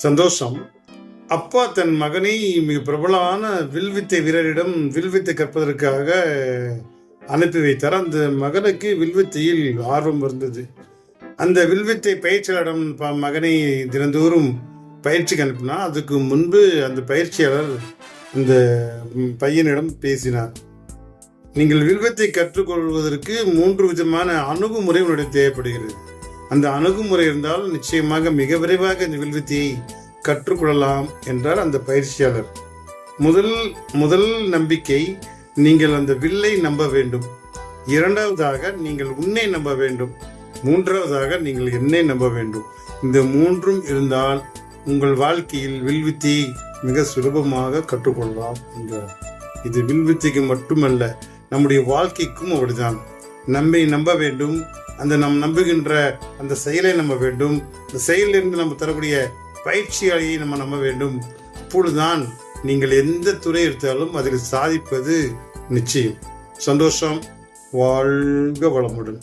சந்தோஷம். அப்பா தன் மகனை மிக பிரபலமான வில்வித்தை வீரரிடம் வில்வித்தை கற்பதற்காக அனுப்பி வைத்தார். அந்த மகனுக்கு வில்வித்தையில் ஆர்வம் இருந்தது. அந்த வில்வித்தை பயிற்சியாளரிடம் மகனை தினந்தோறும் பயிற்சிக்கு அனுப்பினா, அதுக்கு முன்பு அந்த பயிற்சியாளர் அந்த பையனிடம் பேசினார். நீங்கள் வில்வித்தை கற்றுக்கொள்வதற்கு 3 விதமான அணுகுமுறை உன்னிடம் தேவைப்படுகிறது. அந்த அணுகுமுறை இருந்தால் நிச்சயமாக மிக விரைவாக இந்த வில்வித்தையை கற்றுக்கொள்ளலாம் என்றார் அந்த பயிற்சியாளர். முதல் நம்பிக்கை, நீங்கள் அந்த வில்லை நம்ப வேண்டும். 2வதாக நீங்கள் உன்னை நம்ப வேண்டும். 3வதாக நீங்கள் என்னை நம்ப வேண்டும். இந்த 3ம் இருந்தால் உங்கள் வாழ்க்கையில் வில்வித்தையை மிக சுலபமாக கற்றுக்கொள்ளலாம் என்றார். இது வில்வித்தைக்கு மட்டுமல்ல, நம்முடைய வாழ்க்கைக்கும் அப்படிதான். நம்மை நம்ப வேண்டும். அந்த நாம் நம்புகின்ற அந்த செயலை நம்ப வேண்டும். அந்த செயலிலிருந்து நம்ம தரக்கூடிய பயிற்சியாளியை நம்ம நம்ப வேண்டும். அப்பொழுதுதான் நீங்கள் எந்த துறை எடுத்தாலும் அதில் சாதிப்பது நிச்சயம். சந்தோஷம். வாழ்க வளமுடன்.